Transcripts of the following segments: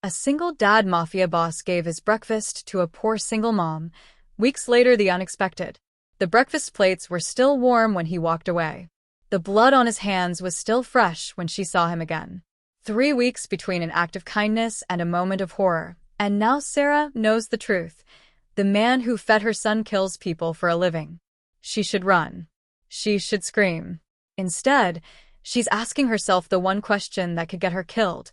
A single dad mafia boss gave his breakfast to a poor single mom. Weeks later, the unexpected. The breakfast plates were still warm when he walked away. The blood on his hands was still fresh when she saw him again. 3 weeks between an act of kindness and a moment of horror. And now Sarah knows the truth. The man who fed her son kills people for a living. She should run. She should scream. Instead, she's asking herself the one question that could get her killed.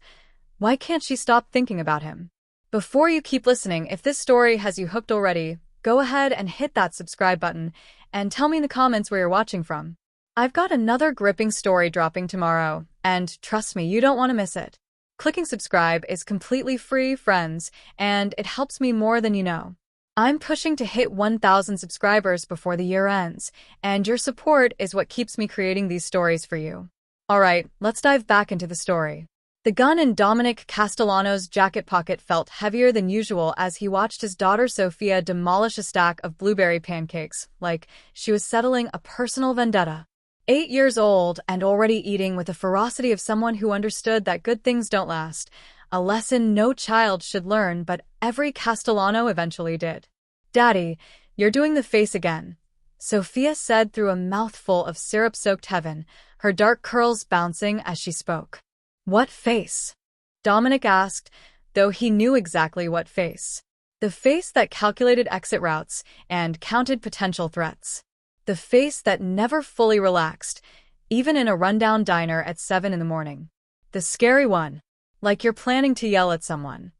Why can't she stop thinking about him? Before you keep listening, if this story has you hooked already, go ahead and hit that subscribe button and tell me in the comments where you're watching from. I've got another gripping story dropping tomorrow, and trust me, you don't want to miss it. Clicking subscribe is completely free, friends, and it helps me more than you know. I'm pushing to hit 1,000 subscribers before the year ends, and your support is what keeps me creating these stories for you. Alright, let's dive back into the story. The gun in Dominic Castellano's jacket pocket felt heavier than usual as he watched his daughter Sophia demolish a stack of blueberry pancakes, like she was settling a personal vendetta. 8 years old and already eating with the ferocity of someone who understood that good things don't last, a lesson no child should learn, but every Castellano eventually did. "Daddy, you're doing the face again," Sophia said through a mouthful of syrup-soaked heaven, her dark curls bouncing as she spoke. "What face?" Dominic asked, though he knew exactly what face. The face that calculated exit routes and counted potential threats. The face that never fully relaxed, even in a rundown diner at 7 in the morning. The scary one. Like you're planning to yell at someone.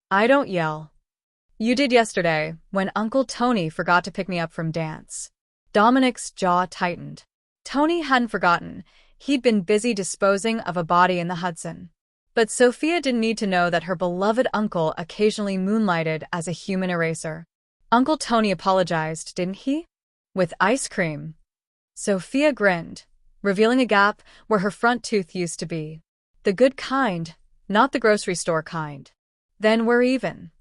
"I don't yell." "You did yesterday, when Uncle Tony forgot to pick me up from dance." Dominic's jaw tightened. Tony hadn't forgotten. He'd been busy disposing of a body in the Hudson. But Sophia didn't need to know that her beloved uncle occasionally moonlighted as a human eraser. "Uncle Tony apologized, didn't he? With ice cream." Sophia grinned, revealing a gap where her front tooth used to be. "The good kind, not the grocery store kind." "Then we're even."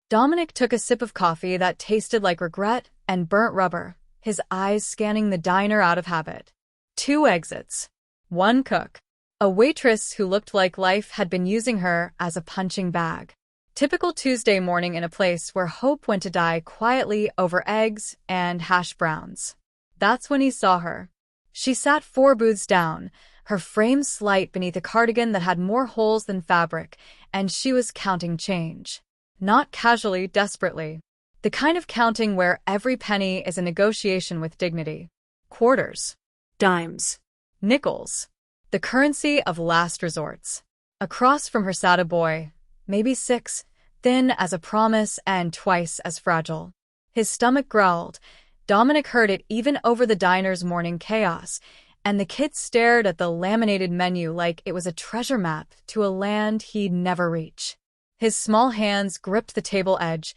Dominic took a sip of coffee that tasted like regret and burnt rubber, his eyes scanning the diner out of habit. 2 exits. 1 cook. A waitress who looked like life had been using her as a punching bag. Typical Tuesday morning in a place where hope went to die quietly over eggs and hash browns. That's when he saw her. She sat 4 booths down, her frame slight beneath a cardigan that had more holes than fabric, and she was counting change. Not casually, desperately. The kind of counting where every penny is a negotiation with dignity. Quarters. Dimes. Nickels. The currency of last resorts. Across from her sat a boy, maybe 6, thin as a promise and twice as fragile. His stomach growled. Dominic heard it even over the diner's morning chaos, and the kid stared at the laminated menu like it was a treasure map to a land he'd never reach. His small hands gripped the table edge,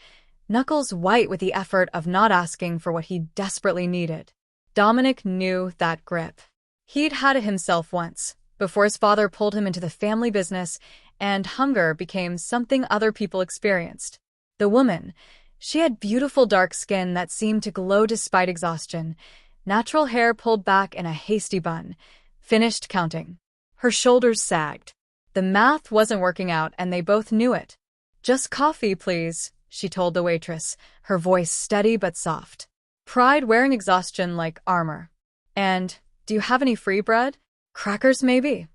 knuckles white with the effort of not asking for what he desperately needed. Dominic knew that grip. He'd had it himself once, before his father pulled him into the family business, and hunger became something other people experienced. The woman, she had beautiful dark skin that seemed to glow despite exhaustion, natural hair pulled back in a hasty bun, finished counting. Her shoulders sagged. The math wasn't working out, and they both knew it. "Just coffee, please," she told the waitress, her voice steady but soft. Pride wearing exhaustion like armor. "And, do you have any free bread? Crackers, maybe?"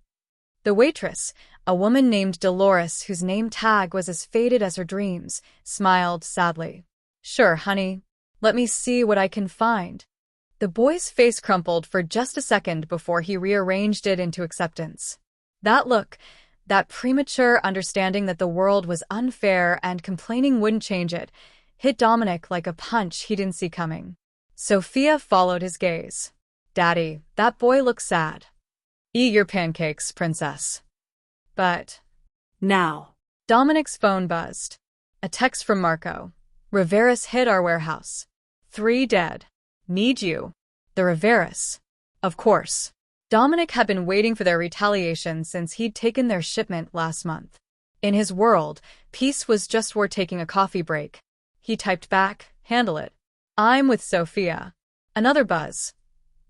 The waitress, a woman named Dolores whose name tag was as faded as her dreams, smiled sadly. "Sure, honey. Let me see what I can find." The boy's face crumpled for just a second before he rearranged it into acceptance. That look, that premature understanding that the world was unfair and complaining wouldn't change it, hit Dominic like a punch he didn't see coming. Sophia followed his gaze. "Daddy, that boy looks sad." "Eat your pancakes, princess." "But..." "Now." Dominic's phone buzzed. A text from Marco. "Rivera's hit our warehouse. 3 dead. Need you." The Riveras. Of course. Dominic had been waiting for their retaliation since he'd taken their shipment last month. In his world, peace was just worth taking a coffee break. He typed back, "Handle it. I'm with Sophia." Another buzz.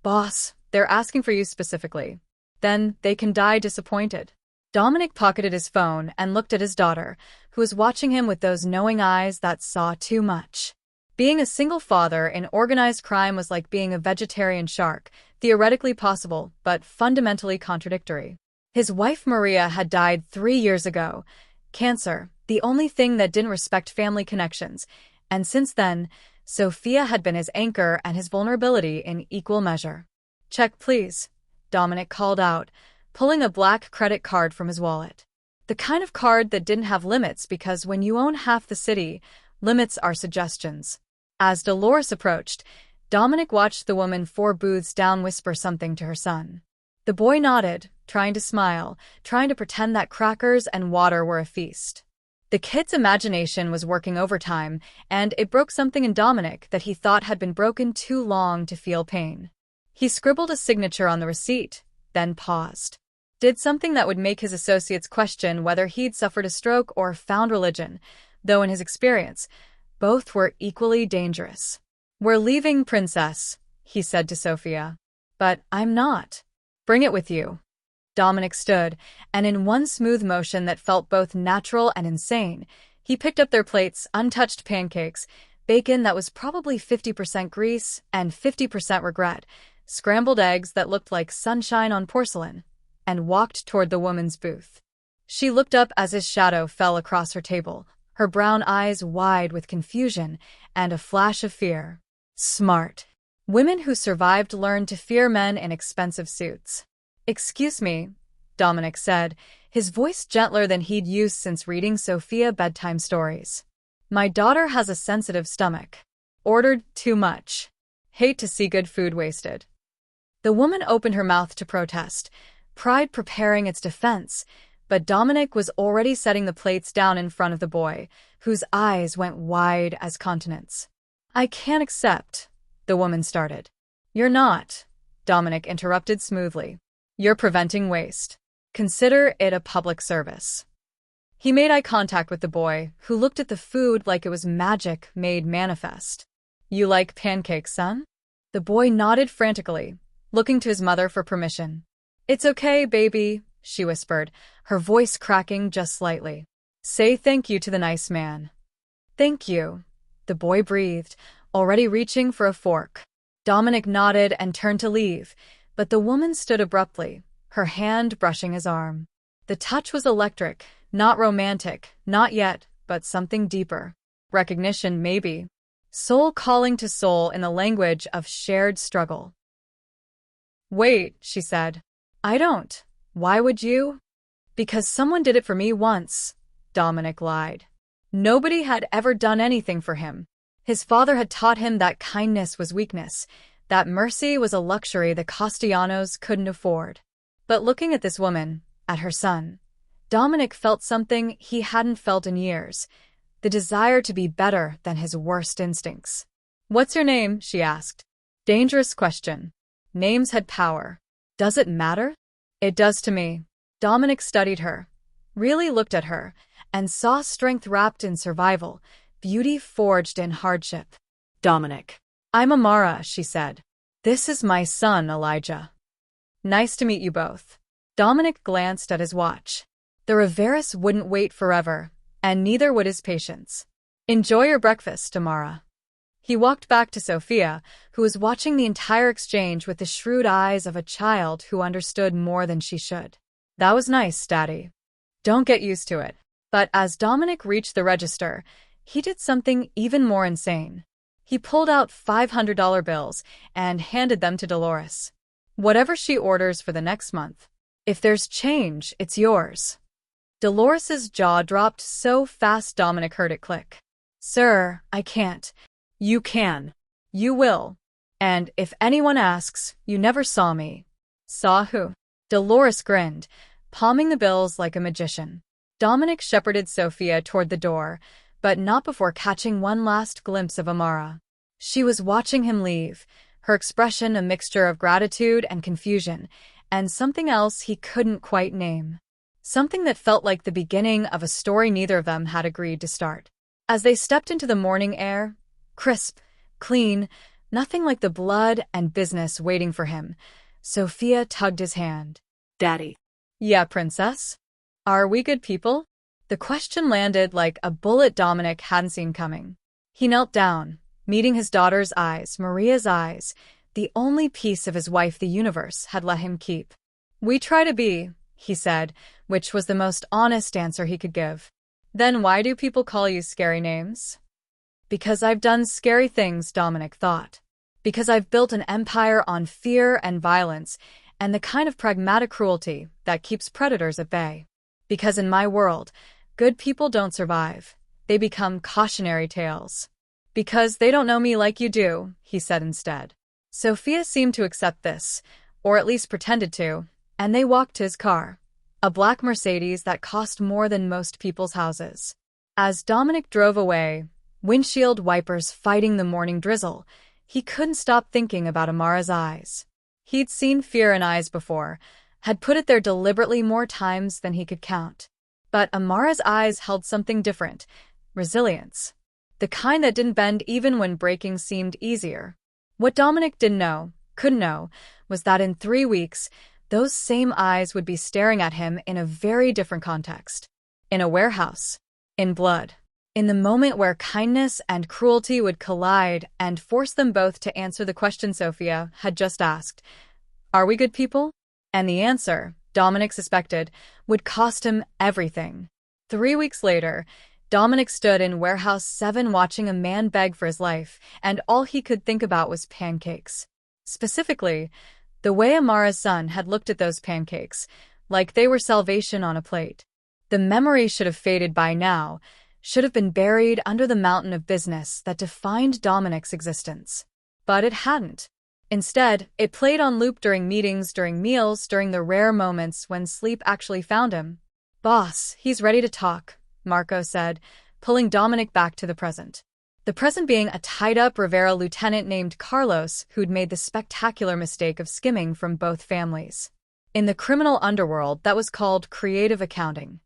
"Boss, they're asking for you specifically. Then they can die disappointed." Dominic pocketed his phone and looked at his daughter, who was watching him with those knowing eyes that saw too much. Being a single father in organized crime was like being a vegetarian shark, theoretically possible, but fundamentally contradictory. His wife Maria had died 3 years ago. Cancer, the only thing that didn't respect family connections. And since then, Sophia had been his anchor and his vulnerability in equal measure. "Check, please," Dominic called out, pulling a black credit card from his wallet. The kind of card that didn't have limits because when you own half the city, limits are suggestions. As Dolores approached, Dominic watched the woman 4 booths down whisper something to her son. The boy nodded, trying to smile, trying to pretend that crackers and water were a feast. The kid's imagination was working overtime, and it broke something in Dominic that he thought had been broken too long to feel pain. He scribbled a signature on the receipt, then paused. Did something that would make his associates question whether he'd suffered a stroke or found religion, though in his experience, both were equally dangerous. "We're leaving, Princess," he said to Sophia. "But I'm not. Bring it with you." Dominic stood, and in one smooth motion that felt both natural and insane, he picked up their plates, untouched pancakes, bacon that was probably 50% grease and 50% regret, scrambled eggs that looked like sunshine on porcelain, and walked toward the woman's booth. She looked up as his shadow fell across her table, her brown eyes wide with confusion and a flash of fear. Smart. Women who survived learned to fear men in expensive suits. "Excuse me," Dominic said, his voice gentler than he'd used since reading Sophia bedtime stories. "My daughter has a sensitive stomach. Ordered too much. Hate to see good food wasted." The woman opened her mouth to protest, pride preparing its defense, but Dominic was already setting the plates down in front of the boy, whose eyes went wide as continents. "I can't accept," the woman started. "You're not," Dominic interrupted smoothly. "You're preventing waste. Consider it a public service." He made eye contact with the boy, who looked at the food like it was magic made manifest. "You like pancakes, son?" The boy nodded frantically, looking to his mother for permission. "It's okay, baby," she whispered, her voice cracking just slightly. "Say thank you to the nice man." "Thank you," the boy breathed, already reaching for a fork. Dominic nodded and turned to leave, but the woman stood abruptly, her hand brushing his arm. The touch was electric, not romantic, not yet, but something deeper. Recognition, maybe. Soul calling to soul in the language of shared struggle. "Wait," she said. "I don't. Why would you?" "Because someone did it for me once," Dominic lied. Nobody had ever done anything for him. His father had taught him that kindness was weakness, that mercy was a luxury the Castellanos couldn't afford. But looking at this woman, at her son, Dominic felt something he hadn't felt in years, the desire to be better than his worst instincts. "What's your name?" she asked. Dangerous question. Names had power. "Does it matter?" "It does to me." Dominic studied her, really looked at her, and saw strength wrapped in survival, beauty forged in hardship. "Dominic." "I'm Amara," she said. "This is my son, Elijah." "Nice to meet you both." Dominic glanced at his watch. The Riveras wouldn't wait forever, and neither would his patience. "Enjoy your breakfast, Amara." He walked back to Sophia, who was watching the entire exchange with the shrewd eyes of a child who understood more than she should. "That was nice, Daddy. Don't get used to it." But as Dominic reached the register, he did something even more insane. He pulled out $500 bills and handed them to Dolores. "Whatever she orders for the next month. If there's change, it's yours." Dolores's jaw dropped so fast Dominic heard it click. "Sir, I can't." "You can. You will. And if anyone asks, you never saw me." "Saw who?" Dolores grinned, palming the bills like a magician. Dominic shepherded Sophia toward the door, but not before catching one last glimpse of Amara. She was watching him leave, her expression a mixture of gratitude and confusion, and something else he couldn't quite name. Something that felt like the beginning of a story neither of them had agreed to start. As they stepped into the morning air, crisp, clean, nothing like the blood and business waiting for him, Sophia tugged his hand. "Daddy." "Yeah, Princess? Are we good people?" The question landed like a bullet Dominic hadn't seen coming. He knelt down, meeting his daughter's eyes, Maria's eyes, the only piece of his wife the universe had let him keep. "We try to be," he said, which was the most honest answer he could give. "Then why do people call you scary names?" "Because I've done scary things," Dominic thought. "Because I've built an empire on fear and violence, and the kind of pragmatic cruelty that keeps predators at bay. Because in my world, good people don't survive. They become cautionary tales." "Because they don't know me like you do," he said instead. Sophia seemed to accept this, or at least pretended to, and they walked to his car, a black Mercedes that cost more than most people's houses. As Dominic drove away, windshield wipers fighting the morning drizzle, he couldn't stop thinking about Amara's eyes. He'd seen fear in eyes before, had put it there deliberately more times than he could count. But Amara's eyes held something different: resilience. The kind that didn't bend even when braking seemed easier. What Dominic couldn't know, was that in 3 weeks, those same eyes would be staring at him in a very different context. In a warehouse. In blood. In the moment where kindness and cruelty would collide and force them both to answer the question Sophia had just asked: "Are we good people?" And the answer, Dominic suspected, would cost him everything. 3 weeks later, Dominic stood in Warehouse 7 watching a man beg for his life, and all he could think about was pancakes. Specifically, the way Amara's son had looked at those pancakes, like they were salvation on a plate. The memory should have faded by now, should have been buried under the mountain of business that defined Dominic's existence. But it hadn't. Instead, it played on loop during meetings, during meals, during the rare moments when sleep actually found him. "Boss, he's ready to talk," Marco said, pulling Dominic back to the present. The present being a tied-up Rivera lieutenant named Carlos who'd made the spectacular mistake of skimming from both families. In the criminal underworld, that was called creative accounting.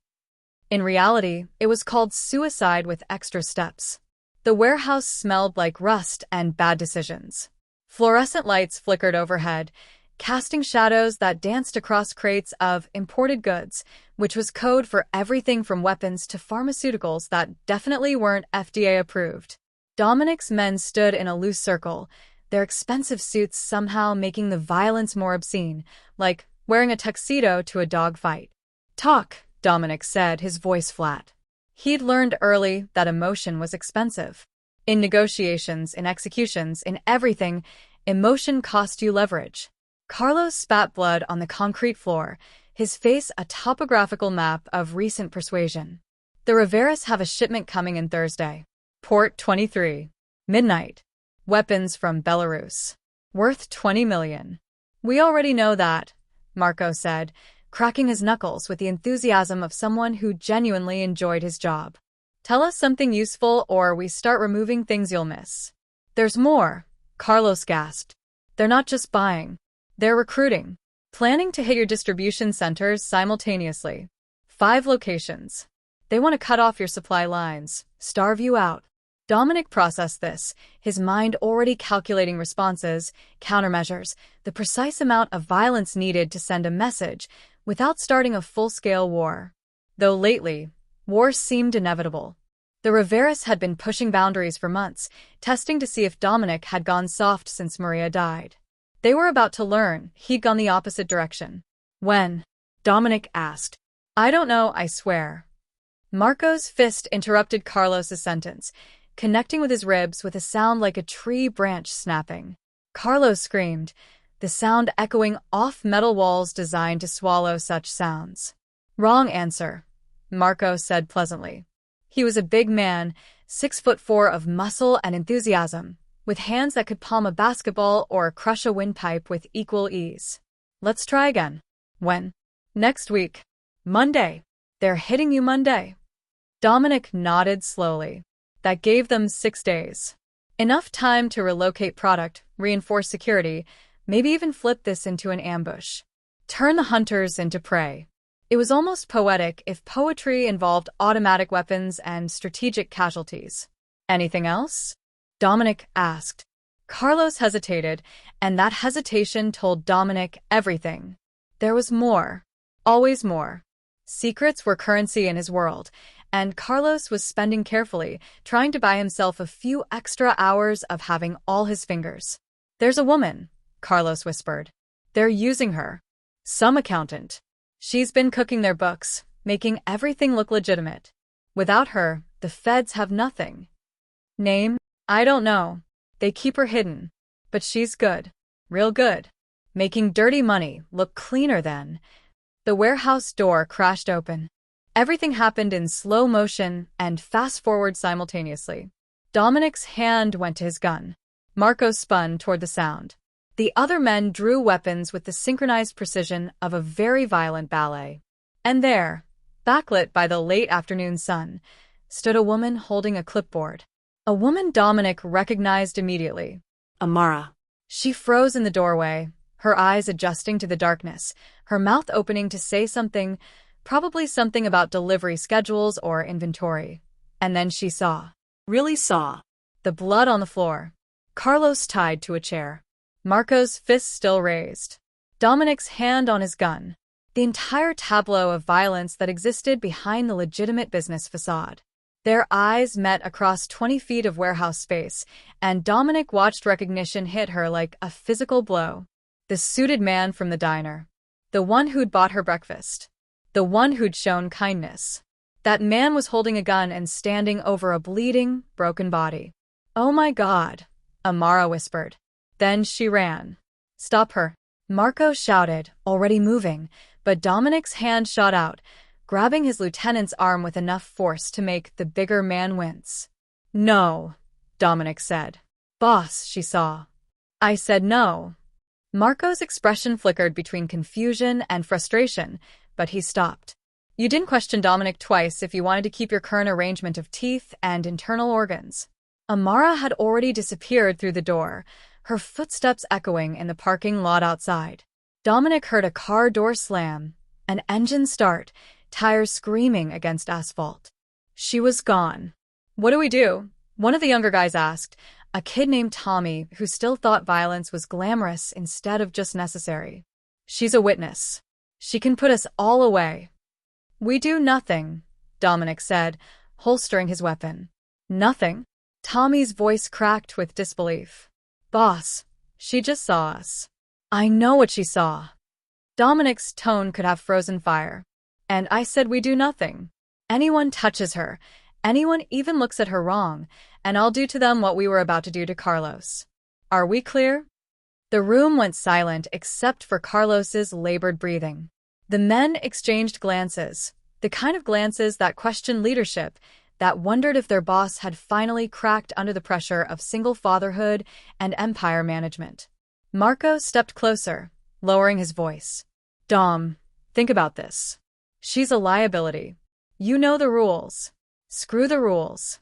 In reality, it was called suicide with extra steps. The warehouse smelled like rust and bad decisions. Fluorescent lights flickered overhead, casting shadows that danced across crates of imported goods, which was code for everything from weapons to pharmaceuticals that definitely weren't FDA approved. Dominic's men stood in a loose circle, their expensive suits somehow making the violence more obscene, like wearing a tuxedo to a dogfight. "Talk," Dominic said, his voice flat. He'd learned early that emotion was expensive. In negotiations, in executions, in everything, emotion cost you leverage. Carlos spat blood on the concrete floor, his face a topographical map of recent persuasion. "The Riveras have a shipment coming in Thursday. Port 23. Midnight. Weapons from Belarus. Worth 20 million. "We already know that," Marco said, cracking his knuckles with the enthusiasm of someone who genuinely enjoyed his job. "Tell us something useful or we start removing things you'll miss." "There's more," Carlos gasped. "They're not just buying. They're recruiting. Planning to hit your distribution centers simultaneously. 5 locations. They want to cut off your supply lines, starve you out." Dominic processed this, his mind already calculating responses, countermeasures, the precise amount of violence needed to send a message without starting a full-scale war. Though lately, war seemed inevitable. The Riveras had been pushing boundaries for months, testing to see if Dominic had gone soft since Maria died. They were about to learn he'd gone the opposite direction. "When?" Dominic asked. "I don't know, I swear." Marco's fist interrupted Carlos's sentence, connecting with his ribs with a sound like a tree branch snapping. Carlos screamed, the sound echoing off metal walls designed to swallow such sounds. "Wrong answer," Marco said pleasantly. He was a big man, 6'4" of muscle and enthusiasm, with hands that could palm a basketball or crush a windpipe with equal ease. "Let's try again." "When?" "Next week. Monday. They're hitting you Monday." Dominic nodded slowly. That gave them 6 days. Enough time to relocate product, reinforce security, maybe even flip this into an ambush. Turn the hunters into prey. It was almost poetic if poetry involved automatic weapons and strategic casualties. "Anything else?" Dominic asked. Carlos hesitated, and that hesitation told Dominic everything. There was more. Always more. Secrets were currency in his world, and Carlos was spending carefully, trying to buy himself a few extra hours of having all his fingers. "There's a woman," Carlos whispered. "They're using her. Some accountant. She's been cooking their books, making everything look legitimate. Without her, the feds have nothing." "Name? I don't know. They keep her hidden. But she's good. Real good. Making dirty money look cleaner than." The warehouse door crashed open. Everything happened in slow motion and fast-forward simultaneously. Dominic's hand went to his gun. Marco spun toward the sound. The other men drew weapons with the synchronized precision of a very violent ballet. And there, backlit by the late afternoon sun, stood a woman holding a clipboard. A woman Dominic recognized immediately. Amara. She froze in the doorway, her eyes adjusting to the darkness, her mouth opening to say something, probably something about delivery schedules or inventory. And then she saw. Really saw. The blood on the floor. Carlos tied to a chair. Marco's fist still raised. Dominic's hand on his gun. The entire tableau of violence that existed behind the legitimate business facade. Their eyes met across 20 feet of warehouse space, and Dominic watched recognition hit her like a physical blow. The suited man from the diner. The one who'd bought her breakfast. The one who'd shown kindness. That man was holding a gun and standing over a bleeding, broken body. "Oh my God," Amara whispered. Then she ran. "Stop her," Marco shouted, already moving, but Dominic's hand shot out, grabbing his lieutenant's arm with enough force to make the bigger man wince. "No," Dominic said. "Boss," she saw. "I said no." Marco's expression flickered between confusion and frustration, but he stopped. "You didn't question Dominic twice if you wanted to keep your current arrangement of teeth and internal organs." Amara had already disappeared through the door, her footsteps echoing in the parking lot outside. Dominic heard a car door slam, an engine start, tires screaming against asphalt. She was gone. "What do we do?" one of the younger guys asked, a kid named Tommy who still thought violence was glamorous instead of just necessary. "She's a witness. She can put us all away." "We do nothing," Dominic said, holstering his weapon. "Nothing?" Tommy's voice cracked with disbelief. "Boss, she just saw us." "I know what she saw." Dominic's tone could have frozen fire. "And I said we do nothing. Anyone touches her, anyone even looks at her wrong, and I'll do to them what we were about to do to Carlos. Are we clear?" The room went silent except for Carlos's labored breathing. The men exchanged glances, the kind of glances that questioned leadership, that wondered if their boss had finally cracked under the pressure of single fatherhood and empire management. Marco stepped closer, lowering his voice. "Dom, think about this. She's a liability. You know the rules. Screw the rules."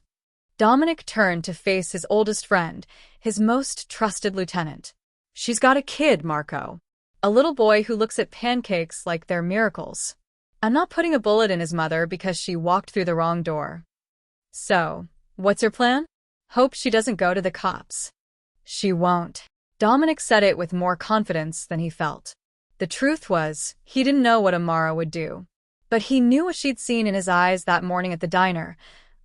Dominic turned to face his oldest friend, his most trusted lieutenant. "She's got a kid, Marco. A little boy who looks at pancakes like they're miracles. I'm not putting a bullet in his mother because she walked through the wrong door. So, what's your plan? Hope she doesn't go to the cops." "She won't." Dominic said it with more confidence than he felt. The truth was, he didn't know what Amara would do. But he knew what she'd seen in his eyes that morning at the diner,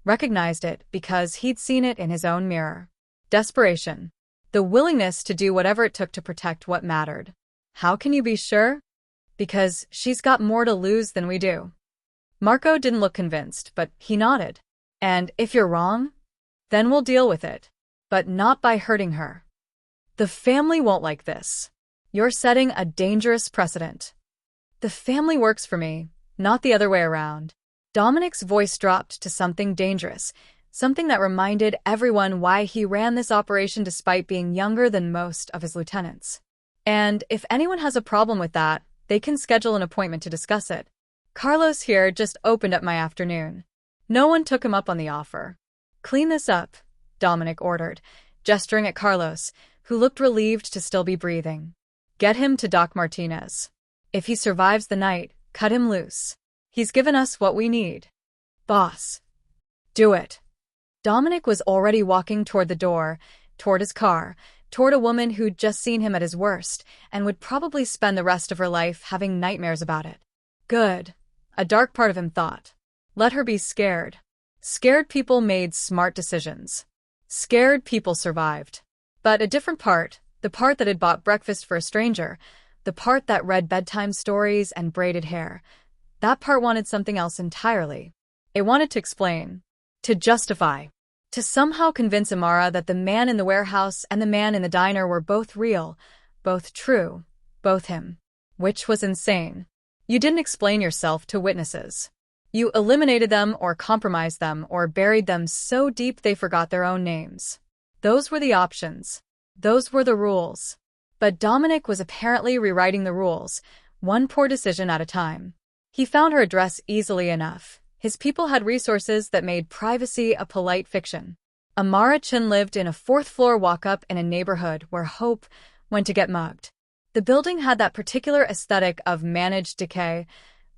recognized it because he'd seen it in his own mirror. Desperation. The willingness to do whatever it took to protect what mattered. How can you be sure? Because she's got more to lose than we do. Marco didn't look convinced, but he nodded. "And if you're wrong, then we'll deal with it. But not by hurting her. The family won't like this. You're setting a dangerous precedent." "The family works for me, not the other way around." Dominic's voice dropped to something dangerous, something that reminded everyone why he ran this operation despite being younger than most of his lieutenants. "And if anyone has a problem with that, they can schedule an appointment to discuss it. Carlos here just opened up my afternoon. No one took him up on the offer." "Clean this up," Dominic ordered, gesturing at Carlos, who looked relieved to still be breathing. "Get him to Doc Martinez. If he survives the night, cut him loose. He's given us what we need." "Boss." "Do it." Dominic was already walking toward the door, toward his car, toward a woman who'd just seen him at his worst and would probably spend the rest of her life having nightmares about it. "Good," A dark part of him thought. Let her be scared. Scared people made smart decisions. Scared people survived. But a different part, the part that had bought breakfast for a stranger, the part that read bedtime stories and braided hair, that part wanted something else entirely. It wanted to explain, to justify, to somehow convince Amara that the man in the warehouse and the man in the diner were both real, both true, both him. Which was insane. You didn't explain yourself to witnesses. You eliminated them or compromised them or buried them so deep they forgot their own names. Those were the options. Those were the rules. But Dominic was apparently rewriting the rules, one poor decision at a time. He found her address easily enough. His people had resources that made privacy a polite fiction. Amara Chin lived in a fourth-floor walk-up in a neighborhood where Hope went to get mugged. The building had that particular aesthetic of managed decay,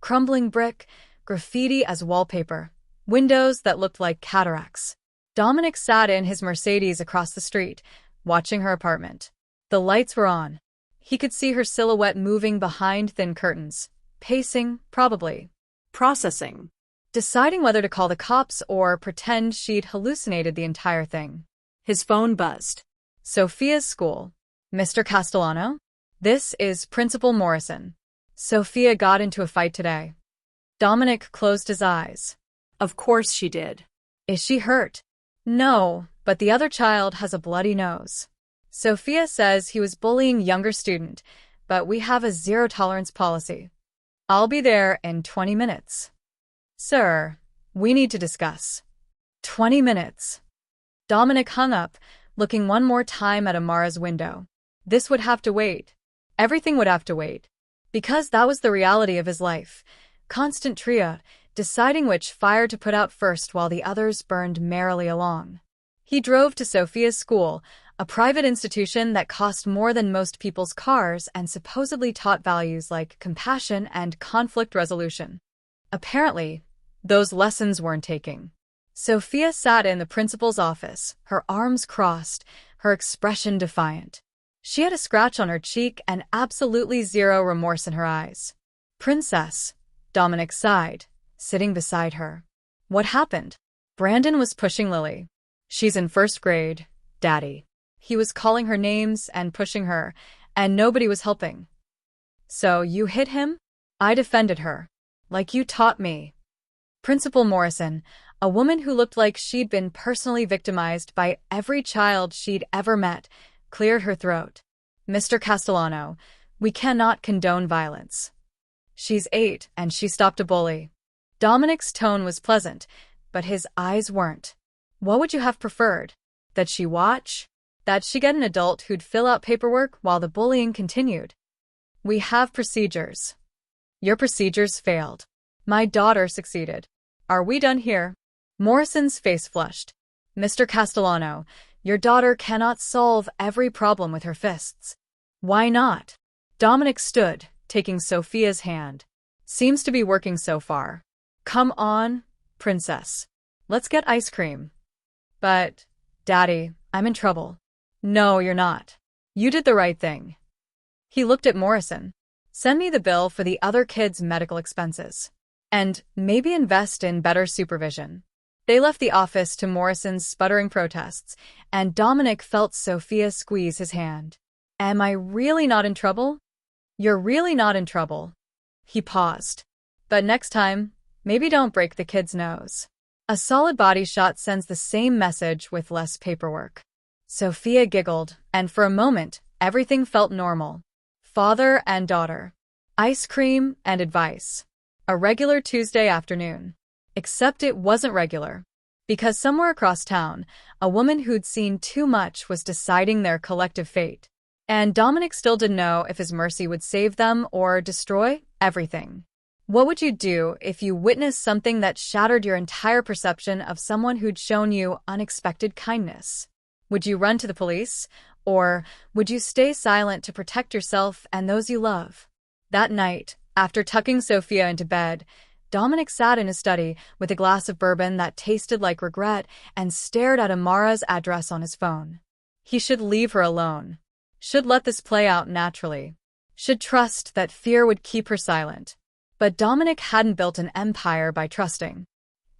crumbling brick, graffiti as wallpaper, windows that looked like cataracts. Dominic sat in his Mercedes across the street, watching her apartment. The lights were on. He could see her silhouette moving behind thin curtains, pacing, probably. Processing. Deciding whether to call the cops or pretend she'd hallucinated the entire thing. His phone buzzed. Sophia's school. Mr. Castellano? This is Principal Morrison. Sophia got into a fight today. Dominic closed his eyes. Of course she did. Is she hurt? No, but the other child has a bloody nose. Sophia says he was bullying younger student, but we have a zero-tolerance policy. I'll be there in 20 minutes. Sir, we need to discuss. 20 minutes. Dominic hung up, looking one more time at Amara's window. This would have to wait. Everything would have to wait. Because that was the reality of his life. Constant triage, deciding which fire to put out first while the others burned merrily along. He drove to Sophia's school, a private institution that cost more than most people's cars and supposedly taught values like compassion and conflict resolution. Apparently, those lessons weren't taking. Sophia sat in the principal's office, her arms crossed, her expression defiant. She had a scratch on her cheek and absolutely zero remorse in her eyes. Princess, Dominic sighed, sitting beside her. What happened? Brandon was pushing Lily. She's in first grade, Daddy. He was calling her names and pushing her, and nobody was helping. So you hit him? I defended her. Like you taught me. Principal Morrison, a woman who looked like she'd been personally victimized by every child she'd ever met, cleared her throat. Mr. Castellano, we cannot condone violence. She's 8 and she stopped a bully. Dominic's tone was pleasant, but his eyes weren't. What would you have preferred? That she watch? That she get an adult who'd fill out paperwork while the bullying continued? We have procedures. Your procedures failed. My daughter succeeded. Are we done here? Morrison's face flushed. Mr. Castellano, your daughter cannot solve every problem with her fists. Why not? Dominic stood, taking Sophia's hand. Seems to be working so far. Come on, princess. Let's get ice cream. But, Daddy, I'm in trouble. No, you're not. You did the right thing. He looked at Morrison. Send me the bill for the other kids' medical expenses. And maybe invest in better supervision. They left the office to Morrison's sputtering protests, and Dominic felt Sophia squeeze his hand. Am I really not in trouble? You're really not in trouble. He paused. But next time, maybe don't break the kid's nose. A solid body shot sends the same message with less paperwork. Sophia giggled, and for a moment, everything felt normal. Father and daughter. Ice cream and advice. A regular Tuesday afternoon. Except it wasn't regular. Because somewhere across town, a woman who'd seen too much was deciding their collective fate. And Dominic still didn't know if his mercy would save them or destroy everything. What would you do if you witnessed something that shattered your entire perception of someone who'd shown you unexpected kindness? Would you run to the police? Or would you stay silent to protect yourself and those you love? That night, after tucking Sophia into bed, Dominic sat in his study with a glass of bourbon that tasted like regret and stared at Amara's address on his phone. He should leave her alone. Should let this play out naturally. Should trust that fear would keep her silent. But Dominic hadn't built an empire by trusting.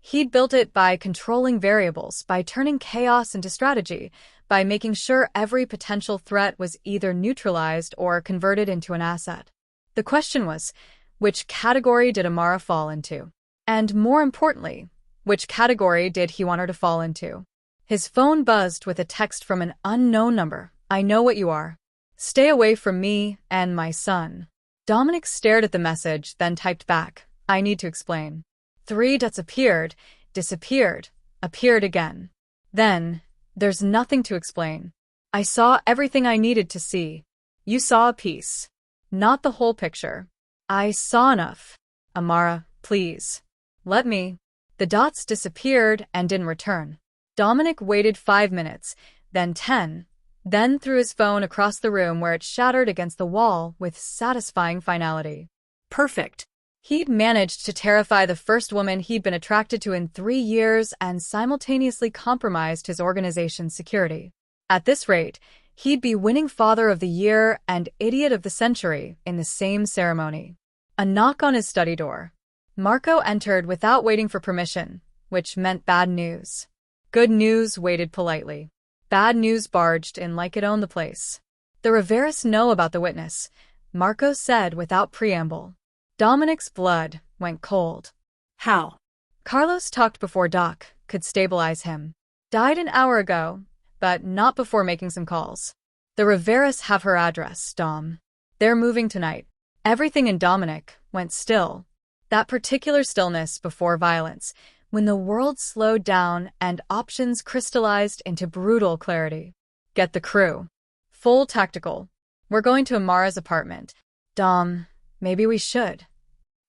He'd built it by controlling variables, by turning chaos into strategy, by making sure every potential threat was either neutralized or converted into an asset. The question was, which category did Amara fall into? And more importantly, which category did he want her to fall into? His phone buzzed with a text from an unknown number. "I know what you are. Stay away from me and my son." Dominic stared at the message, then typed back, "I need to explain." 3 dots appeared, disappeared, appeared again. Then, "There's nothing to explain. I saw everything I needed to see." "You saw a piece. Not the whole picture." "I saw enough. Amara, please. Let me." The dots disappeared and didn't return. Dominic waited 5 minutes, then 10, then threw his phone across the room where it shattered against the wall with satisfying finality. Perfect. He'd managed to terrify the first woman he'd been attracted to in 3 years and simultaneously compromised his organization's security. At this rate, he'd be winning Father of the Year and Idiot of the Century in the same ceremony. A knock on his study door. Marco entered without waiting for permission, which meant bad news. Good news waited politely. Bad news barged in like it owned the place. "The Riveras know about the witness," Marco said without preamble. Dominic's blood went cold. How? Carlos talked before Doc could stabilize him. "Died an hour ago, but not before making some calls. The Riveras have her address, Dom. They're moving tonight." Everything in Dominic went still. That particular stillness before violence, when the world slowed down and options crystallized into brutal clarity. "Get the crew. Full tactical. We're going to Amara's apartment." "Dom, maybe we should."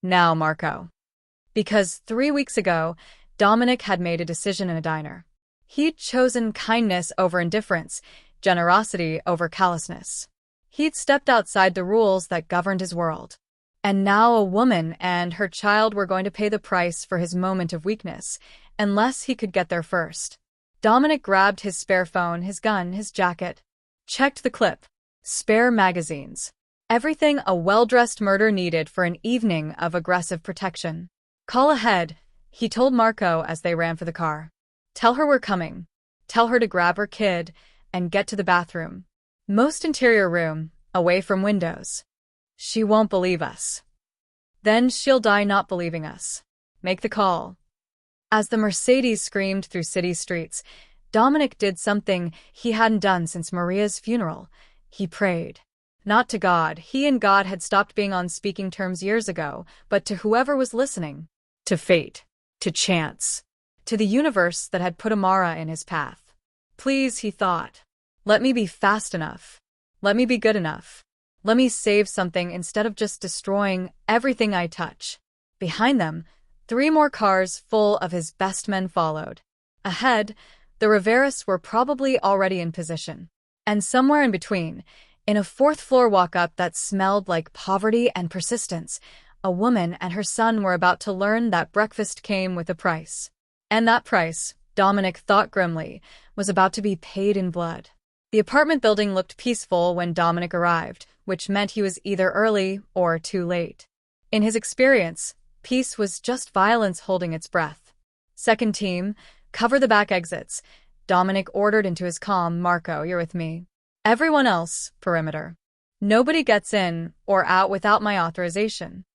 "Now, Marco." Because 3 weeks ago, Dominic had made a decision in a diner. He'd chosen kindness over indifference, generosity over callousness. He'd stepped outside the rules that governed his world. And now a woman and her child were going to pay the price for his moment of weakness, unless he could get there first. Dominic grabbed his spare phone, his gun, his jacket. Checked the clip. Spare magazines. Everything a well-dressed murderer needed for an evening of aggressive protection. "Call ahead," he told Marco as they ran for the car. "Tell her we're coming. Tell her to grab her kid and get to the bathroom. Most interior room, away from windows. She won't believe us. Then she'll die not believing us. Make the call." As the Mercedes screamed through city streets, Dominic did something he hadn't done since Maria's funeral. He prayed. Not to God. He and God had stopped being on speaking terms years ago, but to whoever was listening. To fate. To chance. To the universe that had put Amara in his path. "Please," he thought. "Let me be fast enough. Let me be good enough. Let me save something instead of just destroying everything I touch." Behind them, 3 more cars full of his best men followed. Ahead, the Riveras were probably already in position. And somewhere in between, in a 4th-floor walk-up that smelled like poverty and persistence, a woman and her son were about to learn that breakfast came with a price. And that price, Dominic thought grimly, was about to be paid in blood. The apartment building looked peaceful when Dominic arrived, which meant he was either early or too late. In his experience, peace was just violence holding its breath. "Second team, cover the back exits," Dominic ordered into his comm. "Marco, you're with me. Everyone else, perimeter. Nobody gets in or out without my authorization."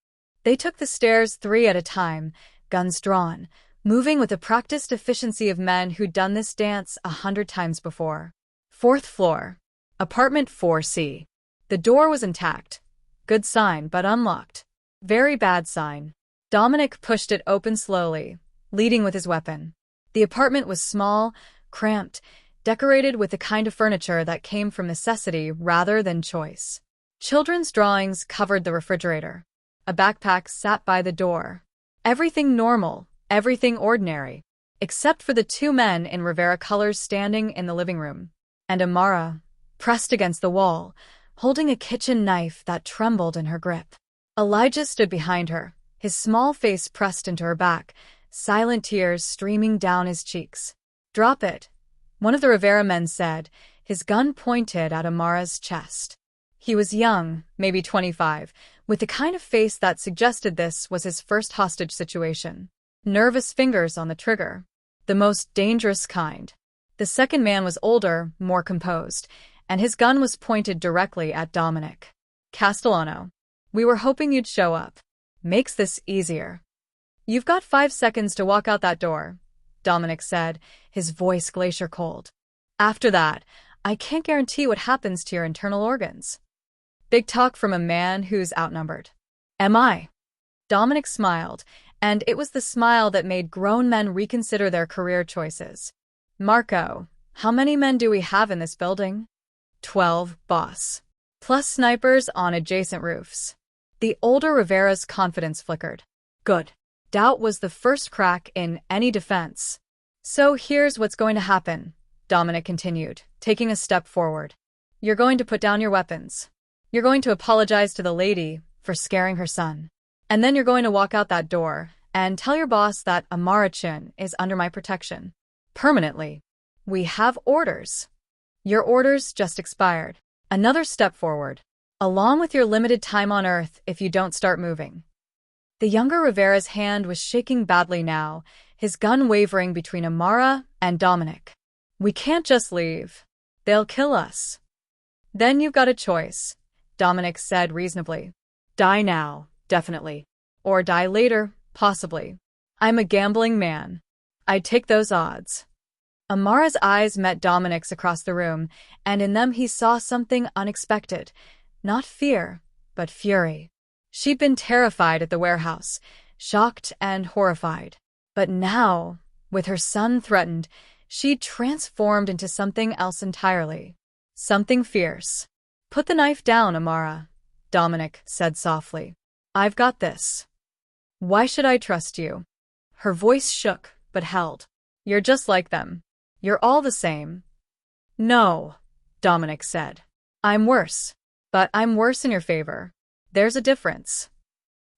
They took the stairs 3 at a time, guns drawn, moving with the practiced efficiency of men who'd done this dance 100 times before. 4th floor. Apartment 4C. The door was intact. Good sign, but unlocked. Very bad sign. Dominic pushed it open slowly, leading with his weapon. The apartment was small, cramped, decorated with the kind of furniture that came from necessity rather than choice. Children's drawings covered the refrigerator. A backpack sat by the door. Everything normal, everything ordinary, except for the 2 men in Rivera colors standing in the living room. And Amara, pressed against the wall, holding a kitchen knife that trembled in her grip. Elijah stood behind her, his small face pressed into her back, silent tears streaming down his cheeks. "Drop it," one of the Rivera men said, his gun pointed at Amara's chest. He was young, maybe 25, with the kind of face that suggested this was his first hostage situation. Nervous fingers on the trigger. The most dangerous kind. The second man was older, more composed, and his gun was pointed directly at Dominic. Castellano. We were hoping you'd show up. Makes this easier. You've got 5 seconds to walk out that door, Dominic said, his voice glacier cold. After that, I can't guarantee what happens to your internal organs. Big talk from a man who's outnumbered. Am I? Dominic smiled, and it was the smile that made grown men reconsider their career choices. Marco, how many men do we have in this building? 12, boss. Plus snipers on adjacent roofs. The older Rivera's confidence flickered. Good. Doubt was the first crack in any defense. So here's what's going to happen, Dominic continued, taking a step forward. You're going to put down your weapons. You're going to apologize to the lady for scaring her son. And then you're going to walk out that door and tell your boss that Amara Chin is under my protection. Permanently. We have orders. Your orders just expired. Another step forward. Along with your limited time on Earth if you don't start moving. The younger Rivera's hand was shaking badly now, his gun wavering between Amara and Dominic. We can't just leave. They'll kill us. Then you've got a choice, Dominic said reasonably. Die now, definitely. Or die later, possibly. I'm a gambling man. I'd take those odds. Amara's eyes met Dominic's across the room, and in them he saw something unexpected. Not fear, but fury. She'd been terrified at the warehouse, shocked and horrified. But now, with her son threatened, she'd transformed into something else entirely. Something fierce. Put the knife down, Amara, Dominic said softly. I've got this. Why should I trust you? Her voice shook, but held. You're just like them. You're all the same. No, Dominic said. I'm worse. But I'm worse in your favor. There's a difference.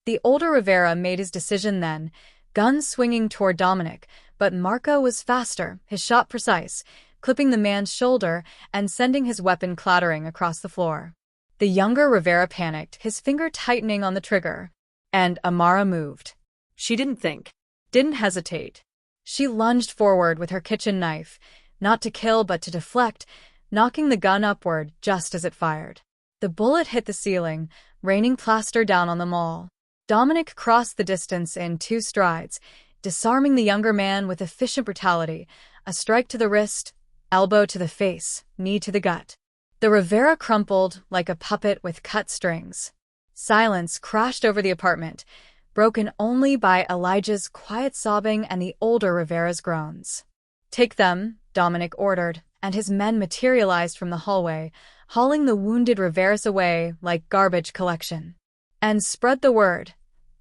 The older Rivera made his decision then, gun swinging toward Dominic, but Marco was faster, his shot precise, clipping the man's shoulder and sending his weapon clattering across the floor. The younger Rivera panicked, his finger tightening on the trigger, and Amara moved. She didn't think, didn't hesitate. She lunged forward with her kitchen knife, not to kill but to deflect, knocking the gun upward just as it fired. The bullet hit the ceiling, raining plaster down on them all. Dominic crossed the distance in 2 strides, disarming the younger man with efficient brutality, a strike to the wrist, elbow to the face, knee to the gut. The Rivera crumpled like a puppet with cut strings. Silence crashed over the apartment, broken only by Elijah's quiet sobbing and the older Rivera's groans. Take them, Dominic ordered, and his men materialized from the hallway, hauling the wounded Riveras away like garbage collection. And spread the word.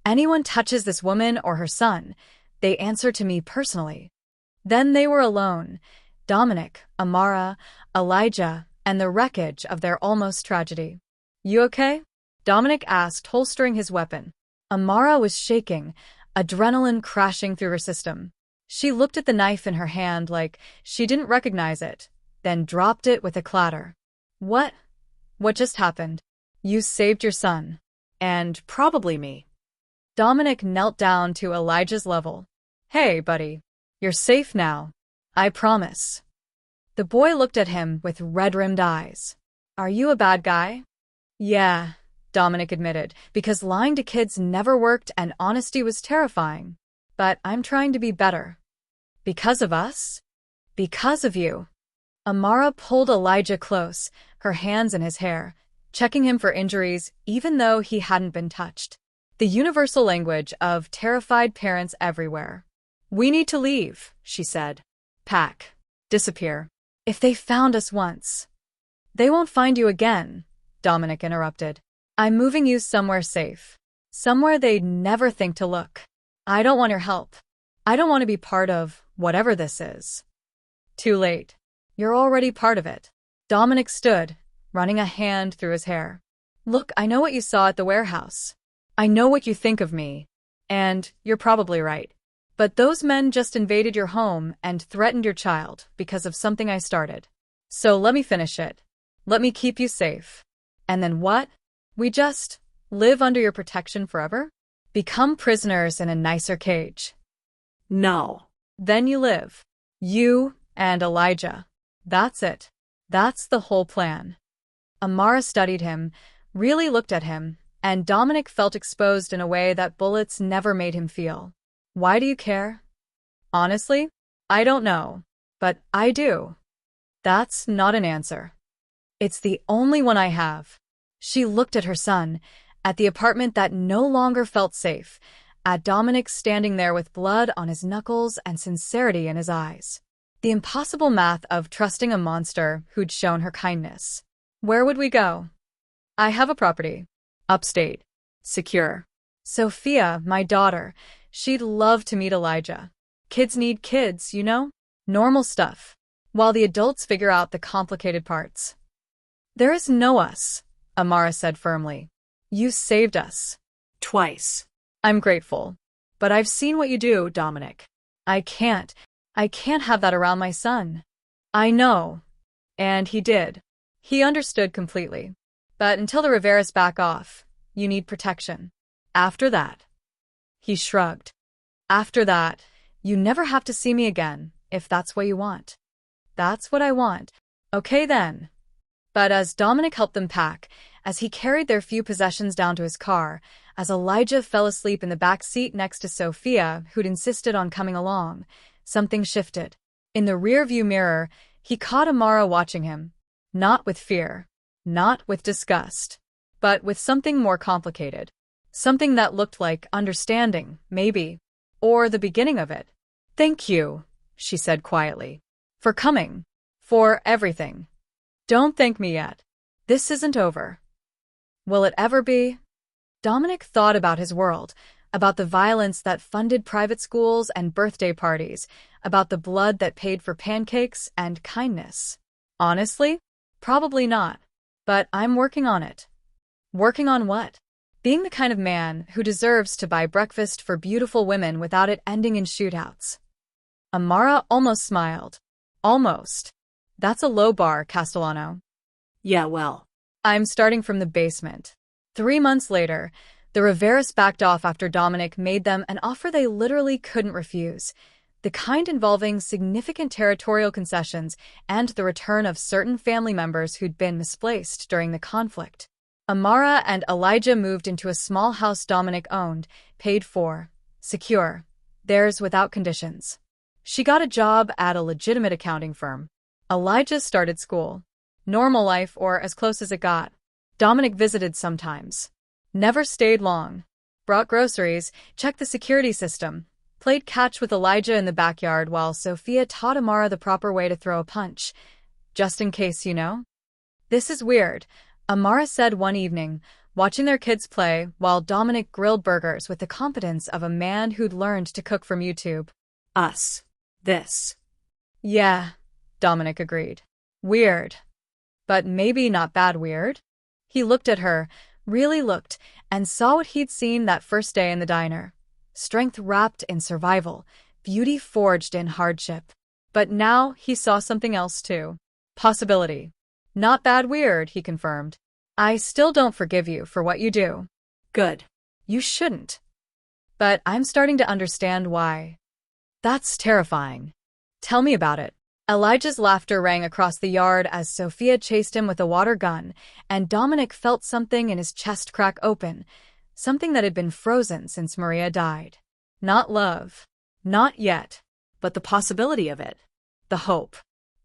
Anyone touches this woman or her son, they answer to me personally. Then they were alone. Dominic, Amara, Elijah, and the wreckage of their almost tragedy. You okay? Dominic asked, holstering his weapon. Amara was shaking, adrenaline crashing through her system. She looked at the knife in her hand like she didn't recognize it, then dropped it with a clatter. What? What just happened? You saved your son. And probably me. Dominic knelt down to Elijah's level. Hey, buddy. You're safe now. I promise. The boy looked at him with red-rimmed eyes. Are you a bad guy? Yeah, Dominic admitted, because lying to kids never worked and honesty was terrifying. But I'm trying to be better. Because of us? Because of you. Amara pulled Elijah close, her hands in his hair, checking him for injuries even though he hadn't been touched. The universal language of terrified parents everywhere. We need to leave, she said. Pack. Disappear. If they found us once. They won't find you again, Dominic interrupted. I'm moving you somewhere safe. Somewhere they'd never think to look. I don't want your help. I don't want to be part of whatever this is. Too late. You're already part of it. Dominic stood, running a hand through his hair. Look, I know what you saw at the warehouse. I know what you think of me. And you're probably right. But those men just invaded your home and threatened your child because of something I started. So let me finish it. Let me keep you safe. And then what? We Live under your protection forever? Become prisoners in a nicer cage. No. Then you live. You and Elijah. That's it. That's the whole plan. Amara studied him, really looked at him, and Dominic felt exposed in a way that bullets never made him feel. Why do you care? Honestly, I don't know. But I do. That's not an answer. It's the only one I have. She looked at her son, at the apartment that no longer felt safe, at Dominic standing there with blood on his knuckles and sincerity in his eyes. The impossible math of trusting a monster who'd shown her kindness. Where would we go? I have a property. Upstate. Secure. Sophia, my daughter, she'd love to meet Elijah. Kids need kids, you know? Normal stuff. While the adults figure out the complicated parts. There is no us, Amara said firmly. You saved us. Twice. I'm grateful. But I've seen what you do, Dominic. I can't have that around my son. I know. And he did. He understood completely. But until the Riveras back off, you need protection. After that. He shrugged. After that, you never have to see me again, if that's what you want. That's what I want. Okay then. But as Dominic helped them pack, as he carried their few possessions down to his car, as Elijah fell asleep in the back seat next to Sophia, who'd insisted on coming along, something shifted. In the rearview mirror, he caught Amara watching him. Not with fear. Not with disgust. But with something more complicated. Something that looked like understanding, maybe. Or the beginning of it. Thank you, she said quietly. For coming. For everything. Don't thank me yet. This isn't over. Will it ever be? Dominic thought about his world, about the violence that funded private schools and birthday parties, about the blood that paid for pancakes and kindness. Honestly, probably not. But I'm working on it. Working on what? Being the kind of man who deserves to buy breakfast for beautiful women without it ending in shootouts. Amara almost smiled. Almost. That's a low bar, Castellano. Yeah, well. I'm starting from the basement. 3 months later, the Riveras backed off after Dominic made them an offer they literally couldn't refuse, the kind involving significant territorial concessions and the return of certain family members who'd been misplaced during the conflict. Amara and Elijah moved into a small house Dominic owned, paid for, secure, theirs without conditions. She got a job at a legitimate accounting firm. Elijah started school. Normal life, or as close as it got. Dominic visited sometimes. Never stayed long. Brought groceries, checked the security system, played catch with Elijah in the backyard while Sophia taught Amara the proper way to throw a punch. Just in case, you know? This is weird, Amara said one evening, watching their kids play while Dominic grilled burgers with the confidence of a man who'd learned to cook from YouTube. Us. This. Yeah, Dominic agreed. Weird. But maybe not bad weird? He looked at her, really looked, and saw what he'd seen that first day in the diner. Strength wrapped in survival, beauty forged in hardship. But now he saw something else too. Possibility. Not bad weird, he confirmed. I still don't forgive you for what you do. Good. You shouldn't. But I'm starting to understand why. That's terrifying. Tell me about it. Elijah's laughter rang across the yard as Sophia chased him with a water gun, and Dominic felt something in his chest crack open, something that had been frozen since Maria died. Not love. Not yet. But the possibility of it. The hope.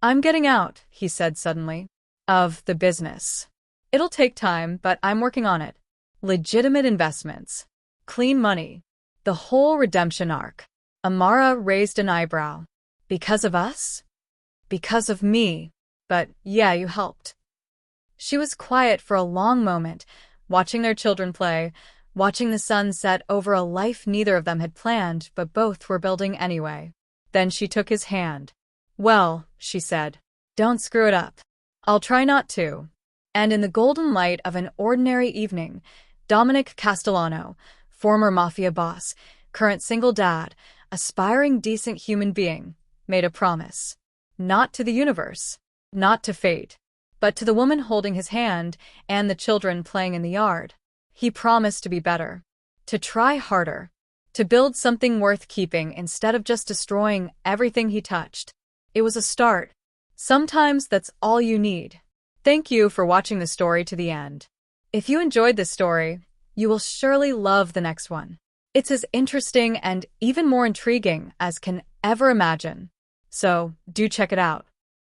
I'm getting out, he said suddenly. Of the business. It'll take time, but I'm working on it. Legitimate investments. Clean money. The whole redemption arc. Amara raised an eyebrow. Because of us? Because of me. But yeah, you helped. She was quiet for a long moment, watching their children play, watching the sun set over a life neither of them had planned, but both were building anyway. Then she took his hand. Well, she said, don't screw it up. I'll try not to. And in the golden light of an ordinary evening, Dominic Castellano, former Mafia boss, current single dad, aspiring decent human being, made a promise. Not to the universe, not to fate, but to the woman holding his hand and the children playing in the yard. He promised to be better, to try harder, to build something worth keeping instead of just destroying everything he touched. It was a start. Sometimes that's all you need. Thank you for watching the story to the end. If you enjoyed this story, you will surely love the next one. It's as interesting and even more intriguing as can ever imagine. So, do check it out.